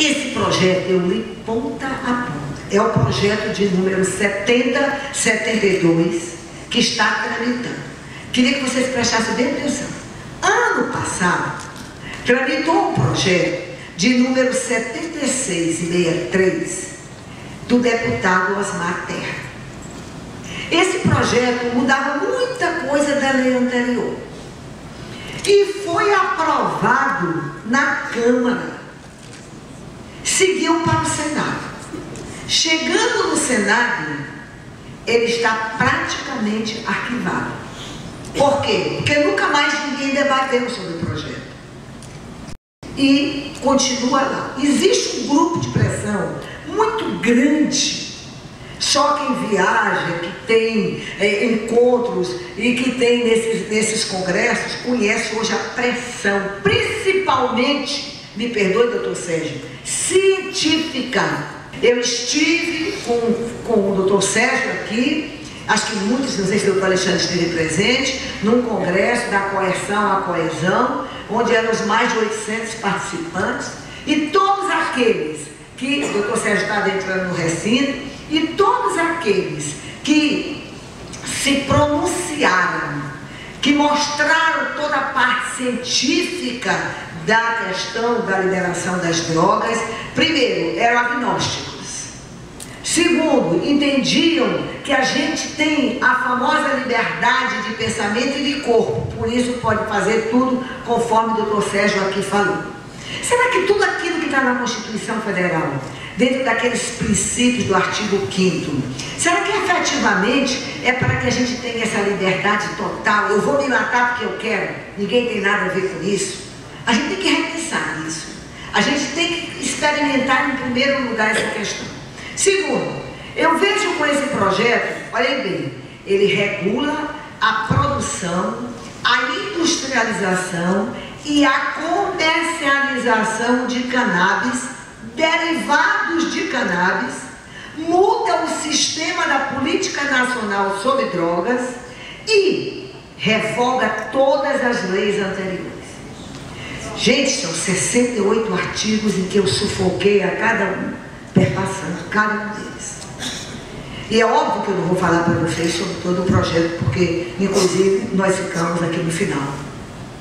Esse projeto eu li ponta a ponta. É o projeto de número 7072 que está tramitando. Queria que vocês prestassem bem atenção. Ano passado, tramitou um projeto de número 7663 do deputado Osmar Terra. Esse projeto mudava muita coisa da lei anterior e foi aprovado na Câmara. Seguiu para o Senado. Chegando no Senado, ele está praticamente arquivado. Por quê? Porque nunca mais ninguém debateu sobre o projeto. E continua lá. Existe um grupo de pressão muito grande, só quem viaja, que tem encontros e que tem nesses congressos, conhece hoje a pressão, principalmente, me perdoe, doutor Sérgio, científica. Eu estive com o doutor Sérgio aqui, acho que muitos, não sei se o doutor Alexandre esteve presente, num congresso da Coerção à Coesão, onde eram os mais de 800 participantes, e todos aqueles que, o doutor Sérgio está entrando no recinto, e todos aqueles que se pronunciaram, que mostraram toda a parte científica da questão da liberação das drogas, primeiro, eram agnósticos. Segundo, entendiam que a gente tem a famosa liberdade de pensamento e de corpo, por isso pode fazer tudo conforme o doutor Sérgio aqui falou. Será que tudo aquilo que está na Constituição Federal, dentro daqueles princípios do artigo 5º, será que efetivamente é para que a gente tenha essa liberdade total? Eu vou me matar porque eu quero, ninguém tem nada a ver com isso. A gente tem que repensar isso. A gente tem que experimentar em primeiro lugar essa questão. Segundo, eu vejo com esse projeto, olhem bem, ele regula a produção, a industrialização e a comercialização de cannabis, derivados de cannabis, muda o sistema da política nacional sobre drogas e revoga todas as leis anteriores. Gente, são 68 artigos em que eu sufoquei a cada um, perpassando cada um deles. E é óbvio que eu não vou falar para vocês sobre todo o projeto, porque, inclusive, nós ficamos aqui no final.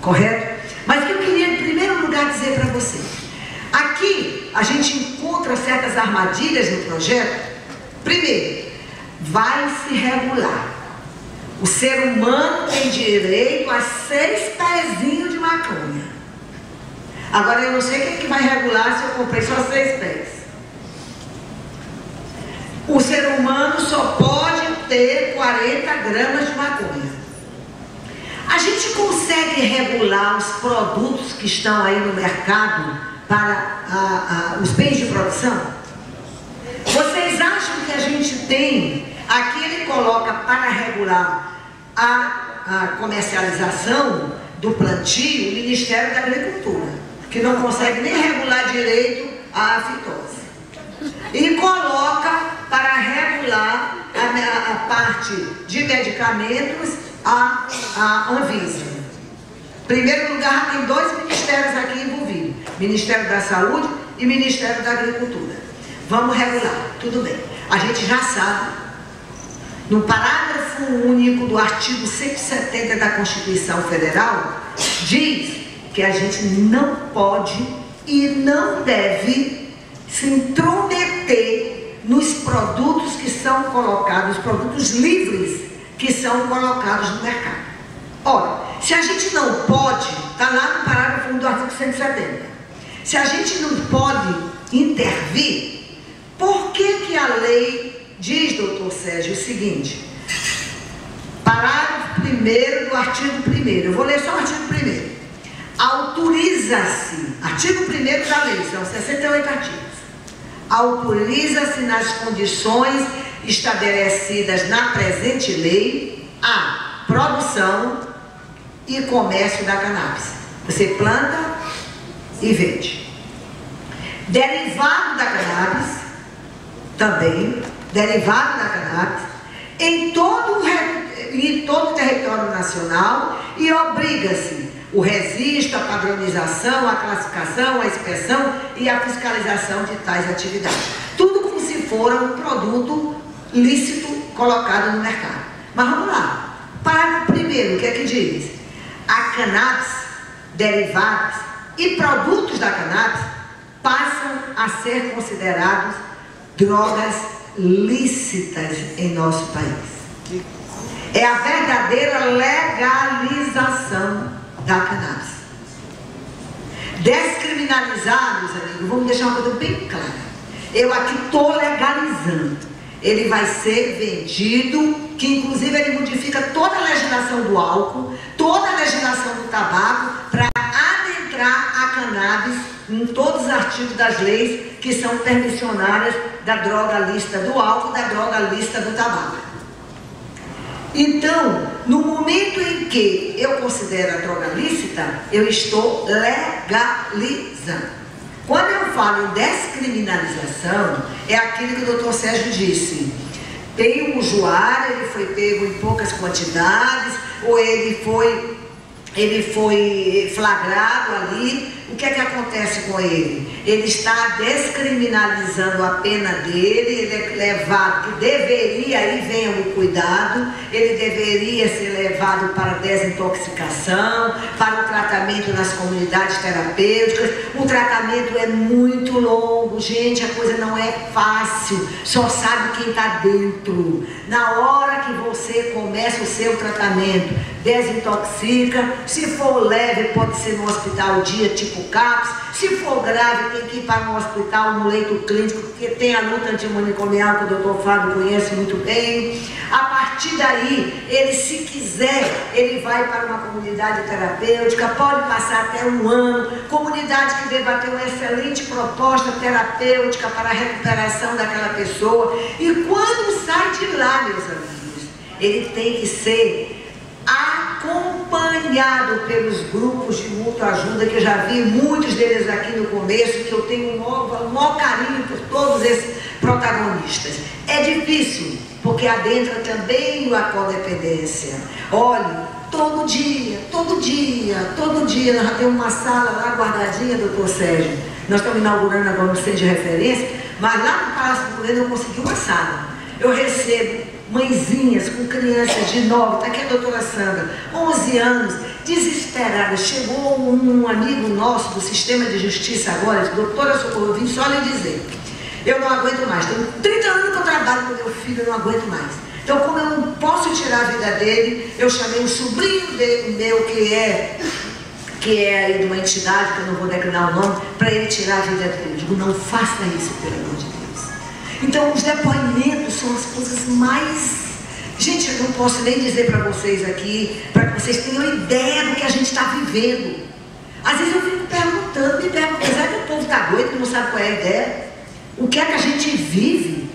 Correto? Mas o que eu queria, em primeiro lugar, dizer para vocês. Aqui, a gente encontra certas armadilhas no projeto. Primeiro, vai se regular. O ser humano tem direito a 6 pezinhos de maconha. Agora, eu não sei o que vai regular se eu comprei só 6 pés. O ser humano só pode ter 40 gramas de maconha. A gente consegue regular os produtos que estão aí no mercado para os bens de produção? Vocês acham que a gente tem, aqui ele coloca para regular a comercialização do plantio, o Ministério da Agricultura, que não consegue nem regular direito a fitose. E coloca para regular a parte de medicamentos a Anvisa. Em primeiro lugar, tem 2 ministérios aqui envolvidos, Ministério da Saúde e Ministério da Agricultura. Vamos regular, tudo bem. A gente já sabe, no parágrafo único do artigo 170 da Constituição Federal, diz que a gente não pode e não deve se intrometer nos produtos que são colocados, os produtos livres que são colocados no mercado. Ora, se a gente não pode, está lá no parágrafo 1 do artigo 170, se a gente não pode intervir, por que a lei diz, doutor Sérgio, o seguinte, parágrafo 1º do artigo 1º, eu vou ler só o artigo 1º, autoriza-se, artigo 1º da lei, são 68 artigos, autoriza-se nas condições estabelecidas na presente lei a produção e comércio da cannabis. Você planta e vende. Derivado da cannabis, também, derivado da cannabis, em todo o território nacional, e obriga-se o registro, a padronização, a classificação, a inspeção e a fiscalização de tais atividades. Tudo como se for um produto lícito colocado no mercado. Mas vamos lá. Parágrafo 1º, o que é que diz? A cannabis, derivados e produtos da cannabis passam a ser considerados drogas lícitas em nosso país. É a verdadeira legalização da cannabis. Descriminalizar, meus amigos, vamos deixar uma coisa bem clara. Eu aqui estou legalizando. Ele vai ser vendido, que inclusive ele modifica toda a legislação do álcool, toda a legislação do tabaco, para adentrar a cannabis em todos os artigos das leis que são permissionárias da droga lícita do álcool e da droga lícita do tabaco. Então, no momento em que eu considero a droga lícita, eu estou legalizando. Quando eu falo em descriminalização, é aquilo que o doutor Sérgio disse. Tem um usuário, ele foi pego em poucas quantidades, ou ele foi flagrado ali. O que é que acontece com ele? Ele está descriminalizando a pena dele, ele é levado, que deveria, aí vem o cuidado, ele deveria ser levado para desintoxicação, para o tratamento nas comunidades terapêuticas. O tratamento é muito longo, gente, a coisa não é fácil, só sabe quem está dentro. Na hora que você começa o seu tratamento, desintoxica, se for leve pode ser no hospital dia tipo CAPS, se for grave tem que ir para um hospital, no leito clínico, porque tem a luta antimanicomial que o doutor Fábio conhece muito bem. A partir daí, ele se quiser, ele vai para uma comunidade terapêutica, pode passar até um ano, comunidade que debateu uma excelente proposta terapêutica para a recuperação daquela pessoa, e quando sai de lá, meus amigos, ele tem que ser acompanhado pelos grupos de autoajuda, que eu já vi muitos deles aqui no começo, que eu tenho um maior carinho por todos esses protagonistas. É difícil, porque adentra também a codependência. Olha, todo dia, nós já temos uma sala lá guardadinha, doutor Sérgio. Nós estamos inaugurando agora um centro de referência, mas lá no Palácio do Governo eu consegui uma sala. Eu recebo mãezinhas com crianças de 9, está aqui a doutora Sandra, 11 anos, desesperadas. Chegou um amigo nosso do sistema de justiça agora, disse: doutora Socorro, eu vim só lhe dizer, eu não aguento mais, tenho 30 anos que eu trabalho com meu filho, eu não aguento mais. Então, como eu não posso tirar a vida dele, eu chamei um sobrinho meu que é aí de uma entidade, que eu não vou declinar o nome, para ele tirar a vida dele. Eu digo: não faça isso, pelo amor de Deus. Então, os depoimentos são as coisas mais... Gente, eu não posso nem dizer para vocês aqui, para que vocês tenham ideia do que a gente está vivendo. Às vezes eu fico me perguntando, apesar que o povo está doido, que não sabe qual é a ideia, o que é que a gente vive?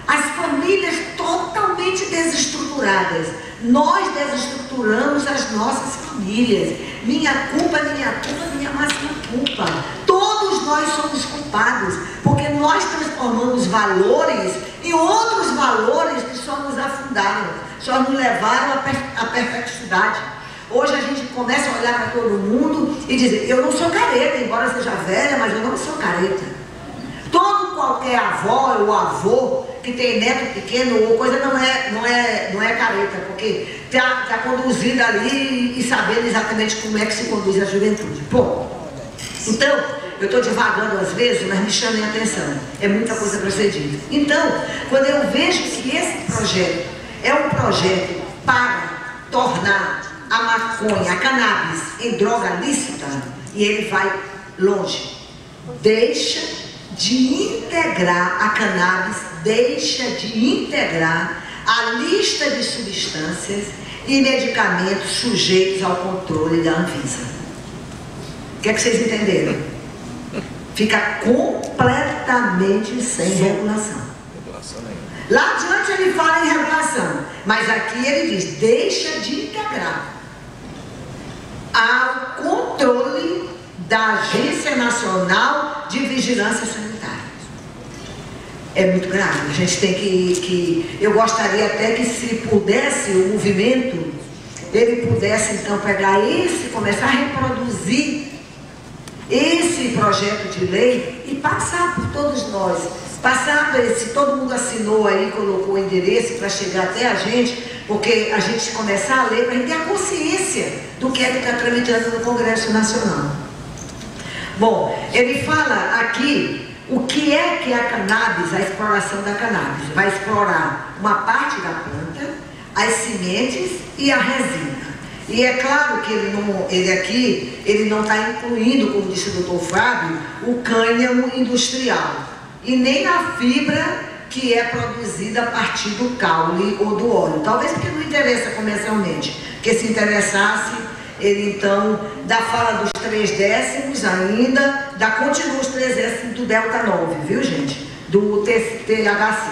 As famílias totalmente desestruturadas. Nós desestruturamos as nossas famílias. Minha culpa, minha máxima culpa. Todos nós somos culpados, porque nós transformamos valores em outros valores que só nos afundaram, só nos levaram à perplexidade. Hoje a gente começa a olhar para todo mundo e dizer: eu não sou careta, embora seja velha, mas eu não sou careta. Qualquer avó ou avô que tem neto pequeno ou coisa não é careta, porque está conduzida ali e sabendo exatamente como é que se conduz a juventude. Pô, então, eu estou divagando às vezes, mas me chamem a atenção, é muita coisa para ser dita. Então, quando eu vejo que esse projeto é um projeto para tornar a maconha, a cannabis, em droga lícita, e ele vai longe, deixa de integrar a cannabis, deixa de integrar a lista de substâncias e medicamentos sujeitos ao controle da Anvisa. O que é que vocês entenderam? Fica completamente sem regulação. Lá adiante ele fala em regulação, mas aqui ele diz: deixa de integrar ao controle da Agência Nacional de Vigilância Sanitária. É muito grave. A gente tem que eu gostaria até que, se pudesse, o movimento ele pudesse então pegar começar a reproduzir esse projeto de lei e passar por todos nós. Passar, se todo mundo assinou aí, colocou o endereço para chegar até a gente, porque a gente começar a ler, para a gente ter a consciência do que é que está tramitando no Congresso Nacional. Bom, ele fala aqui o que é que a cannabis, a exploração da cannabis. Vai explorar uma parte da planta, as sementes e a resina. E é claro que ele não está incluindo, como disse o doutor Fábio, o cânhamo industrial. E nem a fibra que é produzida a partir do caule ou do óleo. Talvez porque não interessa comercialmente. Porque se interessasse, ele então fala dos 3/10 ainda, continua os 3/10 do delta 9, viu gente? Do THC.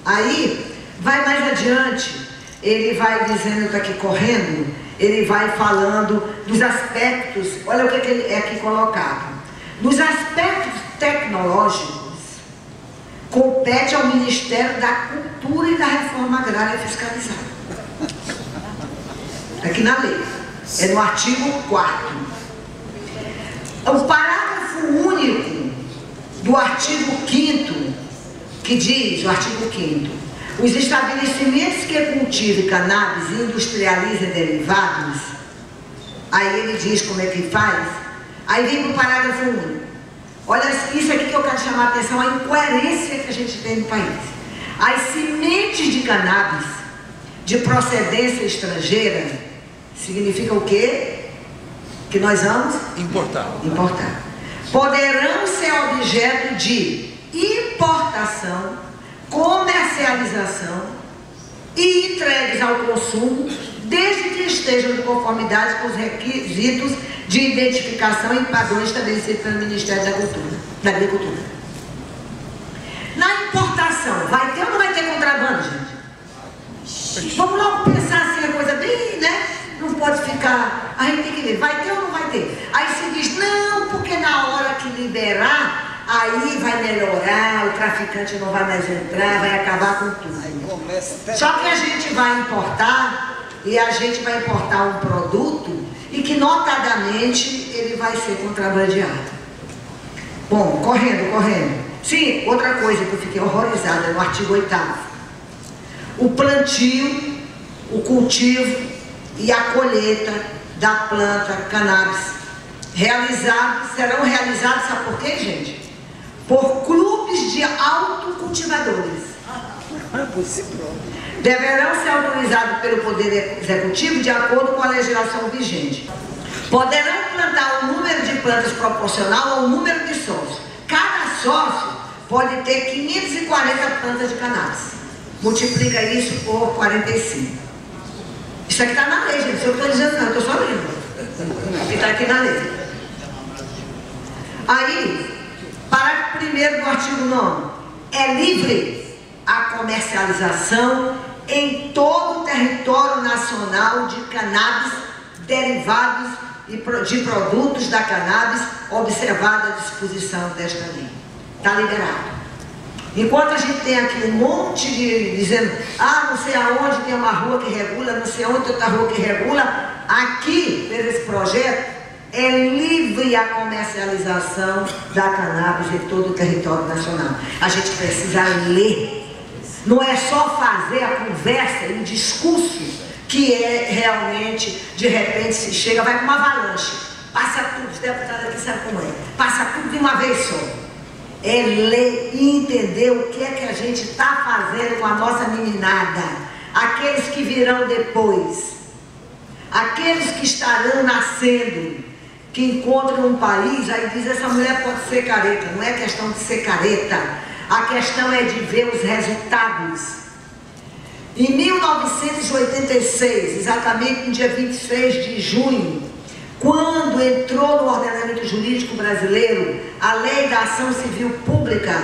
Aí, vai mais adiante, ele vai dizendo, está aqui correndo, ele vai falando dos aspectos, olha o que ele é aqui colocado. Nos aspectos tecnológicos, compete ao Ministério da Cultura e da Reforma Agrária Fiscalizada. Aqui na lei. É no artigo 4º. O parágrafo único do artigo 5º, que diz, o artigo 5º, os estabelecimentos que cultivem cannabis e industrializem derivados, aí ele diz como é que faz, aí vem para o parágrafo único. Olha, isso aqui que eu quero chamar a atenção, a incoerência que a gente tem no país. As sementes de cannabis de procedência estrangeira significa o quê? Que nós vamos? Importar. Poderão ser objeto de importação, comercialização e entregues ao consumo, desde que estejam de conformidade com os requisitos de identificação e padrões estabelecidos pelo Ministério da Agricultura. Na importação, vai ter ou não vai ter contrabando, gente? Vamos logo pensar assim, a coisa bem, né? Não pode ficar, a gente tem que ver, vai ter ou não vai ter? Aí se diz, não, porque na hora que liberar, aí vai melhorar, o traficante não vai mais entrar, vai acabar com tudo. Só que a gente vai importar, e a gente vai importar um produto, e que notadamente ele vai ser contrabandeado. Bom, correndo. Sim, outra coisa que eu fiquei horrorizada no artigo 8º. O plantio, o cultivo e a colheita da planta cannabis serão realizados, sabe por quê, gente? Por clubes de autocultivadores. Deverão ser autorizados pelo Poder Executivo de acordo com a legislação vigente. Poderão plantar um número de plantas proporcional ao número de sócios. Cada sócio pode ter 540 plantas de cannabis. Multiplica isso por 45. Isso aqui está na lei, gente. Eu estou dizendo não, eu estou só lendo. Está aqui na lei. Aí, parágrafo 1º do artigo 9º. É livre a comercialização em todo o território nacional de cannabis, derivados de produtos da cannabis, observada a disposição desta lei. Está liberado. Enquanto a gente tem aqui um monte de dizendo, não sei aonde tem uma rua que regula, não sei aonde tem outra rua que regula, aqui, nesse projeto, é livre a comercialização da cannabis em todo o território nacional. A gente precisa ler. Não é só fazer a conversa e o discurso que é realmente, de repente se chega, vai com uma avalanche, passa tudo, os deputados aqui sabem como é, passa tudo de uma vez só. É ler e entender o que é que a gente está fazendo com a nossa meninada, aqueles que virão depois, aqueles que estarão nascendo, que encontram um país, aí diz, essa mulher pode ser careta. Não é questão de ser careta, a questão é de ver os resultados. Em 1986, exatamente no dia 26 de junho, quando entrou no ordenamento jurídico brasileiro a Lei da Ação Civil Pública,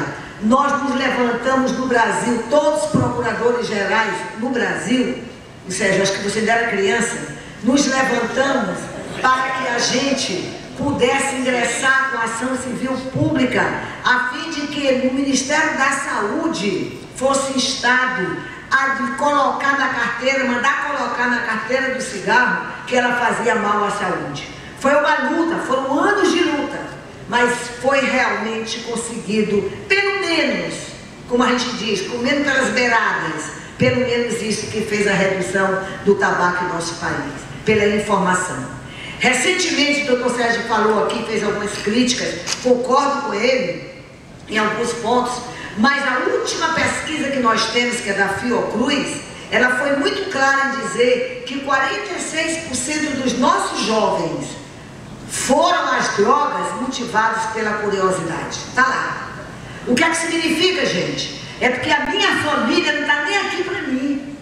nós nos levantamos no Brasil, todos os procuradores gerais no Brasil, ou seja, acho que você ainda era criança, nos levantamos para que a gente pudesse ingressar com ação civil pública, a fim de que no Ministério da Saúde fosse instado a de colocar na carteira, mandar colocar na carteira do cigarro que ela fazia mal à saúde. Foi uma luta, foram anos de luta, mas foi realmente conseguido, pelo menos, como a gente diz, comendo pelas beiradas, pelo menos isso que fez a redução do tabaco em nosso país, pela informação. Recentemente o doutor Sérgio falou aqui, fez algumas críticas, concordo com ele em alguns pontos, mas a última pesquisa que nós temos, que é da Fiocruz, ela foi muito clara em dizer que 46% dos nossos jovens foram às drogas motivados pela curiosidade. Está lá. O que é que significa, gente? É porque a minha família não está nem aqui para mim.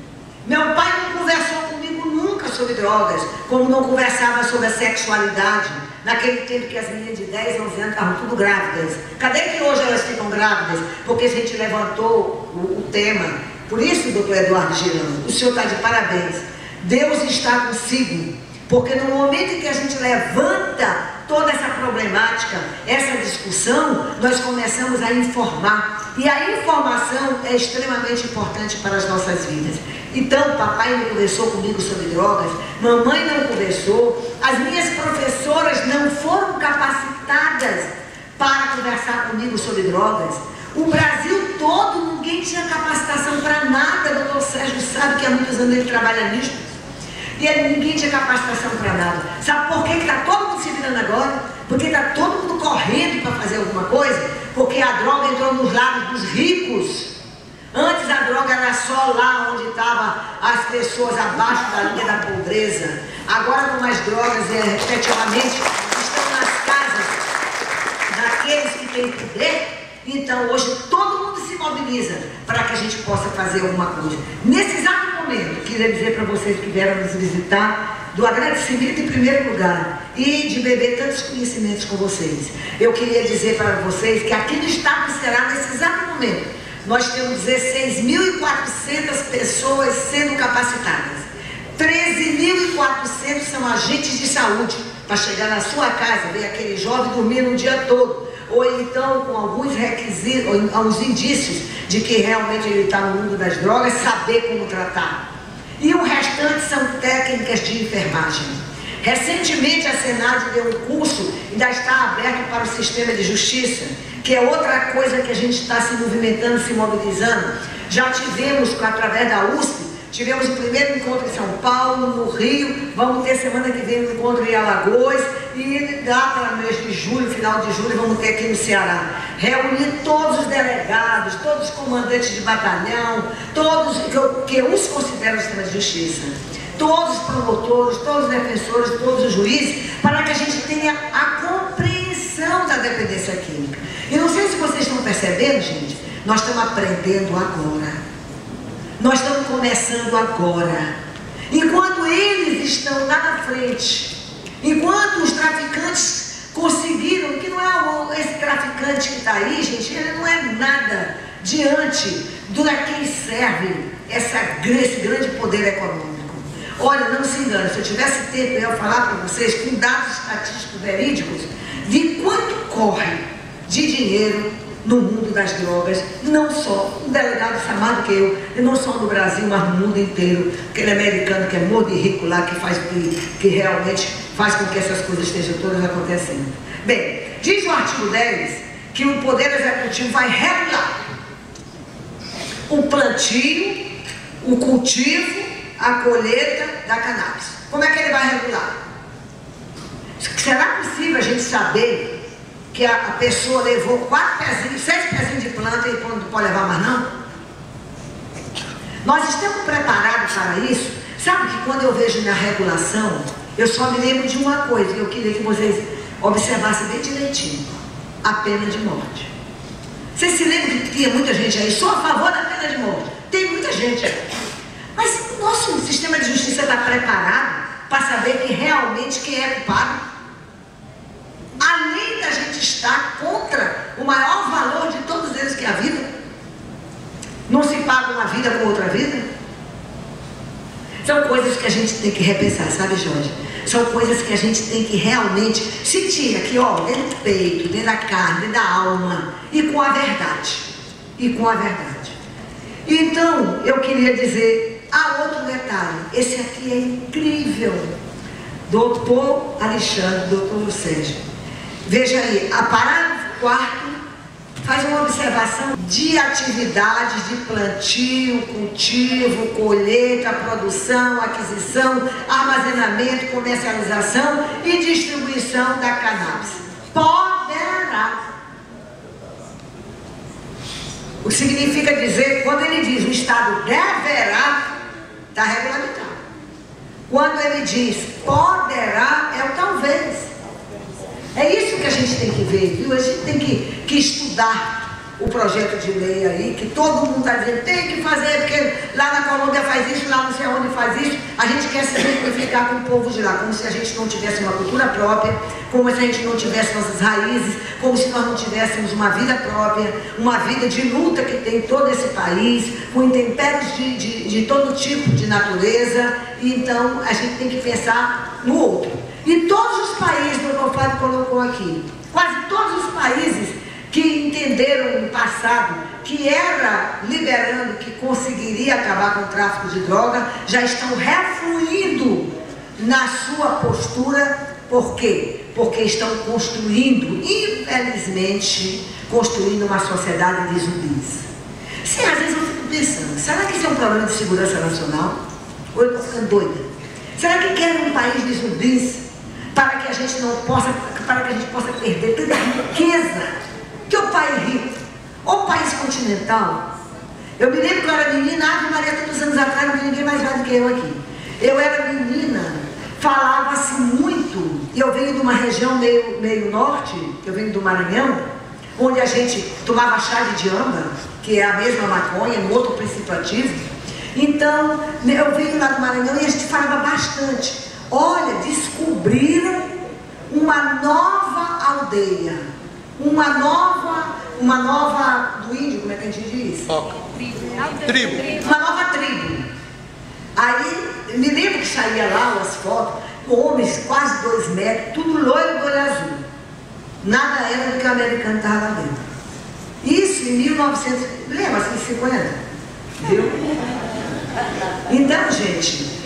Meu pai não conversou comigo nunca sobre drogas, como não conversava sobre a sexualidade, naquele tempo que as meninas de 10, 11 anos estavam tudo grávidas. Cadê que hoje elas ficam grávidas? Porque a gente levantou o tema. Por isso, doutor Eduardo Girão, o senhor está de parabéns. Deus está consigo. Porque no momento em que a gente levanta toda essa problemática, essa discussão, nós começamos a informar. E a informação é extremamente importante para as nossas vidas. Então, papai não conversou comigo sobre drogas, mamãe não conversou, as minhas professoras não foram capacitadas para conversar comigo sobre drogas. O Brasil todo, ninguém tinha capacitação para nada. O doutor Sérgio sabe que há muitos anos ele trabalha nisso. E ninguém tinha capacitação para nada. Sabe por que está todo mundo se virando agora? Porque está todo mundo correndo para fazer alguma coisa? Porque a droga entrou nos lares dos ricos. Antes a droga era só lá onde estavam as pessoas abaixo da linha da pobreza. Agora, como as drogas efetivamente estão nas casas daqueles que têm poder, então hoje todo mundo se mobiliza para que a gente possa fazer alguma coisa. Nesse exato momento, queria dizer para vocês que vieram nos visitar, do agradecimento em primeiro lugar e de beber tantos conhecimentos com vocês. Eu queria dizer para vocês que aqui no estado do Ceará, nesse exato momento, nós temos 16.400 pessoas sendo capacitadas. 13.400 são agentes de saúde para chegar na sua casa, ver aquele jovem dormindo o dia todo, ou então com alguns requisitos, ou alguns indícios de que realmente ele está no mundo das drogas, saber como tratar. E o restante são técnicas de enfermagem. Recentemente a Senad deu um curso, ainda está aberto para o sistema de justiça, que é outra coisa que a gente está se movimentando, se mobilizando. Já tivemos, através da USP, tivemos o primeiro encontro em São Paulo, no Rio, vamos ter semana que vem um encontro em Alagoas, e lá para mês de julho, final de julho, vamos ter aqui no Ceará. Reunir todos os delegados, todos os comandantes de batalhão, todos que uns consideram o sistema de justiça, todos os promotores, todos os defensores, todos os juízes, para que a gente tenha a compreensão da dependência química. E não sei se vocês estão percebendo, gente, nós estamos aprendendo agora. Nós estamos começando agora. Enquanto eles estão lá na frente, enquanto os traficantes conseguiram, que não é esse traficante que está aí, gente, ele não é nada diante do quem serve esse grande poder econômico. Olha, não se engane, se eu tivesse tempo eu ia falar para vocês com dados estatísticos verídicos de quanto corre de dinheiro no mundo das drogas, não só um delegado chamado que eu não só no Brasil, mas no mundo inteiro, aquele americano que é muito rico lá, que realmente faz com que essas coisas estejam todas acontecendo. Bem, diz o artigo 10 que o Poder Executivo vai regular o plantio, o cultivo, a colheita da cannabis. Como é que ele vai regular? Será possível a gente saber que a pessoa levou 4 pezinhos, 6 pezinhos de planta e não pode levar mais não? Nós estamos preparados para isso? Sabe que quando eu vejo na regulação, eu só me lembro de uma coisa, que eu queria que vocês observassem bem direitinho: a pena de morte. Vocês se lembram que tinha muita gente aí, sou a favor da pena de morte? Tem muita gente aí. Mas o nosso sistema de justiça está preparado para saber que realmente quem é culpado? Além da gente estar contra o maior valor de todos eles, que é a vida, não se paga uma vida com outra vida? São coisas que a gente tem que repensar, sabe, Jorge? São coisas que a gente tem que realmente sentir aqui, ó, dentro do peito, dentro da carne, dentro da alma, e com a verdade. E com a verdade. Então, eu queria dizer, há outro detalhe, esse aqui é incrível. Doutor Alexandre, doutor Sérgio. Veja aí, a parágrafo 4 faz uma observação de atividades de plantio, cultivo, colheita, produção, aquisição, armazenamento, comercialização e distribuição da cannabis. Poderá. O que significa dizer, quando ele diz o Estado deverá, está regulamentado. Quando ele diz poderá, é o talvez. É isso que a gente tem que ver, viu? A gente tem que estudar o projeto de lei aí, que todo mundo está dizendo, tem que fazer, porque lá na Colômbia faz isso, lá não sei onde faz isso. A gente quer se identificar com o povo de lá, como se a gente não tivesse uma cultura própria, como se a gente não tivesse nossas raízes, como se nós não tivéssemos uma vida própria, uma vida de luta que tem todo esse país, com intempéries de todo tipo de natureza. Então, a gente tem que pensar no outro. E todos os países, o doutor Fábio colocou aqui, quase todos os países que entenderam no passado que era liberando, que conseguiria acabar com o tráfico de droga, já estão refluindo na sua postura. Por quê? Porque estão construindo, infelizmente, construindo uma sociedade de zumbis. Sim, às vezes eu fico pensando, será que isso é um problema de segurança nacional? Ou eu estou ficando doida? Será que querem um país de zumbis para que a gente não possa, para que a gente possa perder tanta riqueza que o país rico, o país continental? Eu me lembro que eu era menina, Ave Maria, tantos anos atrás, não tem ninguém mais velho do que eu aqui. Eu era menina, falava-se muito, e eu venho de uma região meio norte, eu venho do Maranhão, onde a gente tomava chá de âmbar, que é a mesma maconha, no outro princípio ativo. Então, eu venho lá do Maranhão e a gente falava bastante. Olha, descobriram uma nova aldeia, uma nova do índio, como é que a gente diz? Tribo. Uma nova tribo. Aí, me lembro que saía lá as fotos, homens quase 2 metros, tudo loiro do olho azul. Nada era do que o americano estava lá dentro. Isso em 1900, lembra, assim, 50? Viu? Então, gente,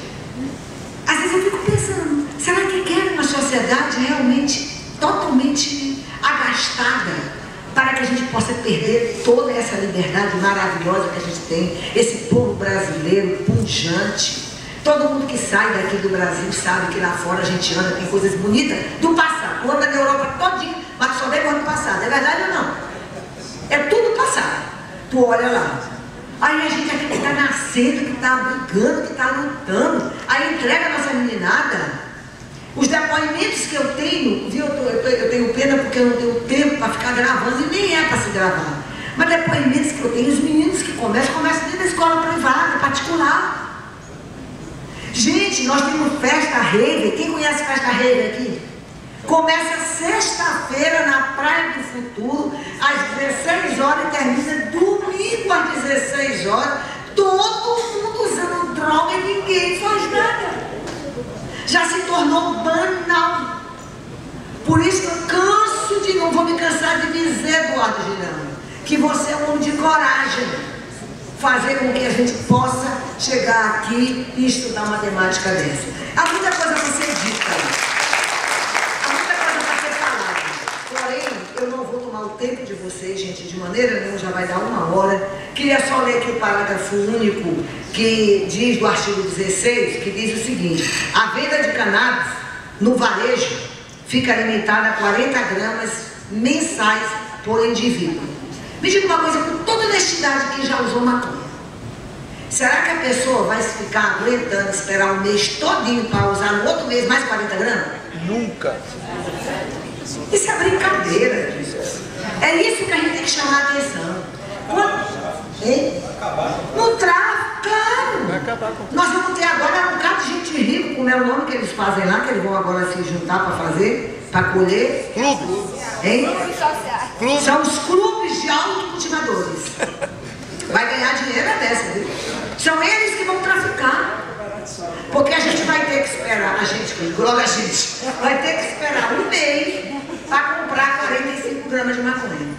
às vezes eu fico pensando, será que quer uma sociedade realmente totalmente agastada para que a gente possa perder toda essa liberdade maravilhosa que a gente tem, esse povo brasileiro pujante? Todo mundo que sai daqui do Brasil sabe que lá fora a gente anda, tem coisas bonitas do passado. Tu anda na Europa todinho, mas tu só vê coisa do passado. É verdade ou não? É tudo passado. Tu olha lá. Aí a gente aqui que está nascendo, que está brigando, que está lutando, aí entrega a nossa meninada. Os depoimentos que eu tenho, viu? Eu tenho pena porque eu não tenho tempo para ficar gravando, e nem é para se gravar. Mas depoimentos que eu tenho, os meninos que começam dentro da escola privada, particular. Gente, nós temos festa rave. Quem conhece festa rave aqui? Começa sexta-feira na Praia do Futuro, às 16 horas e termina domingo às 16 horas. Todo mundo usando droga e ninguém faz nada. Já se tornou banal. Por isso que eu canso de, não vou me cansar de dizer, Eduardo Girão, que você é um homem de coragem. Fazer com que a gente possa chegar aqui e estudar matemática dessa. Há muita coisa para ser dita. Há muita coisa para ser falada. Porém, eu não vou tomar o tempo de vocês, gente, de maneira nenhuma, já vai dar 1 hora. Queria só ler aqui o parágrafo único que diz do artigo 16, que diz o seguinte: a venda de cannabis no varejo fica limitada a 40 gramas mensais por indivíduo. Me diga uma coisa, com toda honestidade, quem já usou maconha, será que a pessoa vai ficar aguentando, esperar um mês todinho para usar no outro mês mais 40 gramas? Nunca. Isso é brincadeira. É isso que a gente tem que chamar a atenção. Hein? No tráfico, claro. Nós vamos ter agora um bocado de gente rica, como é o nome que eles fazem lá, que eles vão agora se juntar para fazer, para colher. Clube. Hein? Clube. São os clubes de autocultivadores. Vai ganhar dinheiro é dessa, viu? São eles que vão traficar. Porque a gente vai ter que esperar, logo a gente vai ter que esperar 1 mês para comprar 45 gramas de maconha.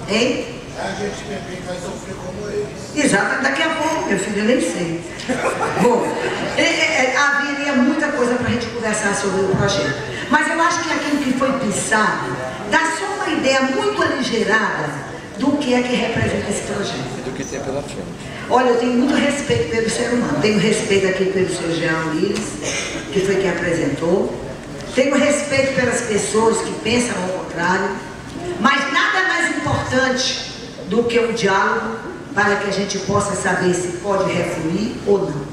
Hein? A gente também vai sofrer como eles. Exato, daqui a pouco, meu filho, eu nem sei. Bom, haveria muita coisa para a gente conversar sobre o projeto. Mas eu acho que aquilo que foi pensado dá só uma ideia muito aligerada do que é que representa esse projeto. E do que tem pela frente. Olha, eu tenho muito respeito pelo ser humano. Tenho respeito aqui pelo seu Jean Willis, que foi quem apresentou. Tenho respeito pelas pessoas que pensam ao contrário. Mas nada mais importante do que um diálogo para que a gente possa saber se pode refluir ou não.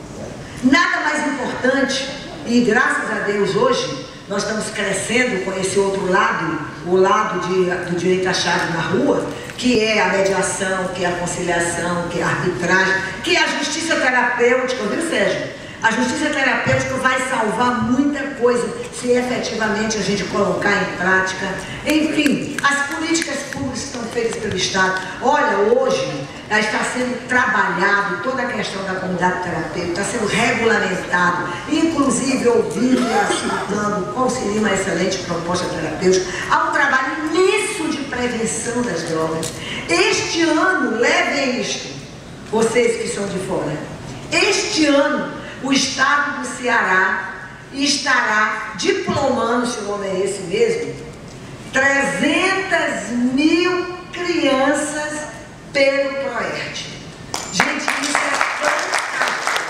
Nada mais importante, e graças a Deus hoje nós estamos crescendo com esse outro lado, o lado do direito achado na rua, que é a mediação, que é a conciliação, que é a arbitragem, que é a justiça terapêutica, viu, Sérgio? A justiça terapêutica vai salvar muita coisa se efetivamente a gente colocar em prática. Enfim, as políticas públicas estão feitas pelo Estado. Olha, hoje está sendo trabalhado toda a questão da comunidade terapêutica, está sendo regulamentado, inclusive ouvindo e assinando qual seria uma excelente proposta terapêutica. Há um trabalho imenso de prevenção das drogas. Este ano, levem isto, vocês que são de fora, este ano, o Estado do Ceará estará diplomando, se o nome é esse mesmo, 300.000 crianças pelo PROERD. Gente, isso é fantástico.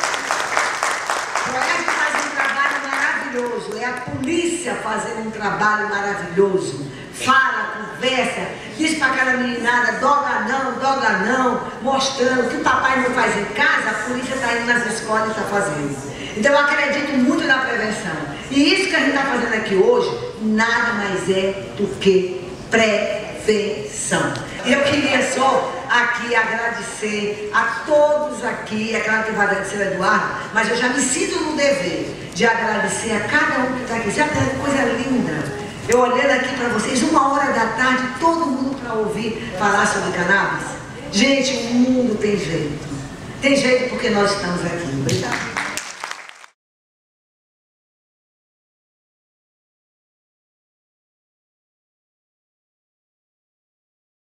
O PROERD faz um trabalho maravilhoso, é a polícia fazendo um trabalho maravilhoso. Fala, conversa, diz para aquela meninada, doga não, mostrando que o papai não faz em casa, a polícia está indo nas escolas e está fazendo. Então eu acredito muito na prevenção. E isso que a gente está fazendo aqui hoje, nada mais é do que prevenção. E eu queria só aqui agradecer a todos aqui, é claro que vai agradecer o Eduardo, mas eu já me sinto no dever de agradecer a cada um que está aqui. Já tem coisa linda. Eu olhando aqui para vocês, 1h da tarde, todo mundo para ouvir falar sobre cannabis. Gente, o mundo tem jeito. Tem jeito porque nós estamos aqui. Obrigada.